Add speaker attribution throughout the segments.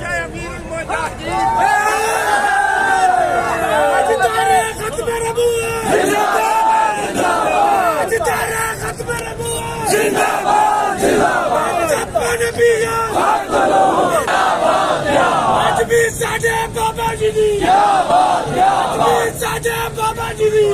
Speaker 1: बादशाह अमीर मुजाहिदीन बाबा जी दी बाबा जी दी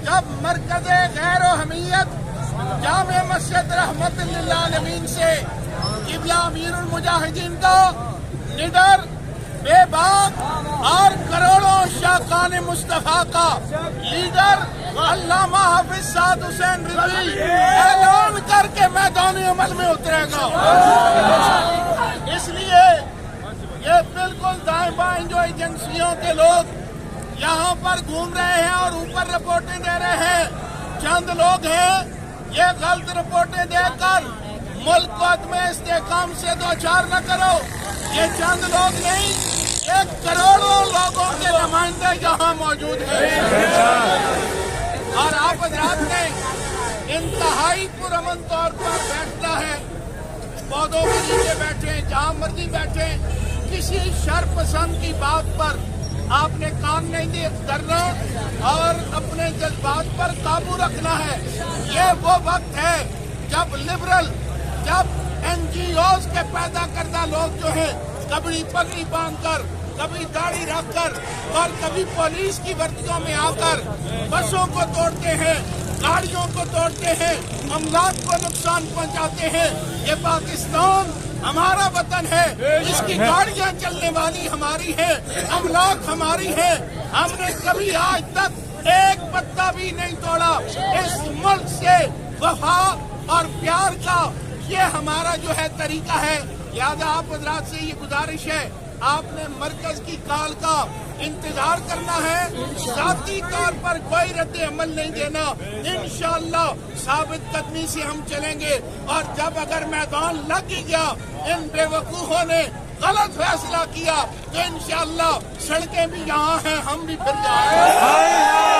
Speaker 1: जब मरकज़े गैर हमीयत जामे मस्जिद रहमतुल लिल आलमीन से क़िबला अमीरुल मुजाहिदीन का निडर बेबाक और करोड़ों शाकान मुस्तफा का लीडर अल्लामा हाफिज साद हुसैन रिजवी ऐलान करके मैदान अमल में उतरेगा। इसलिए ये बिल्कुल दाएं बाएं जो एजेंसियों के लोग यहाँ पर घूम रहे हैं और ऊपर रिपोर्टें दे रहे हैं, चंद लोग हैं ये गलत रिपोर्टें देकर मुल्क को अदम इस्तेहकाम से दो चार न करो। ये चंद लोग नहीं, एक करोड़ों लोगों के नुमाइंदे यहाँ मौजूद हैं और आप हजरात ने इंतहाई पुरअमन तौर पर बैठना है, पौधों के नीचे बैठे, जहाँ मर्जी बैठे, किसी शर पसंद की बात पर आपने कान नहीं करना और अपने जज्बात पर काबू रखना है। ये वो वक्त है जब लिबरल, जब NGOs के पैदा करदा लोग जो हैं कभी पगड़ी बांधकर, कभी दाढ़ी रखकर और कभी पुलिस की वर्दियों में आकर बसों को तोड़ते हैं, गाड़ियों को तोड़ते हैं, अमलाक को नुकसान पहुंचाते हैं। ये पाकिस्तान हमारा वतन है, इसकी गाड़ियां चलने वाली हमारी हैं, अमलाक हमारी है। हमने कभी आज तक एक पत्ता भी नहीं तोड़ा। इस मुल्क से वफा और प्यार का ये हमारा जो है तरीका है। लिहाजा आप हजरात से ये गुजारिश है, आपने मरकज की कॉल का इंतजार करना है, ज़ाती तौर पर कोई रद्द अमल नहीं देना। इंशाअल्लाह साबित कदमी से हम चलेंगे और जब अगर मैदान लग ही गया, इन बेवकूफों ने गलत फैसला किया तो इंशाअल्लाह सड़कें भी यहाँ हैं, हम भी फिर जाएंगे।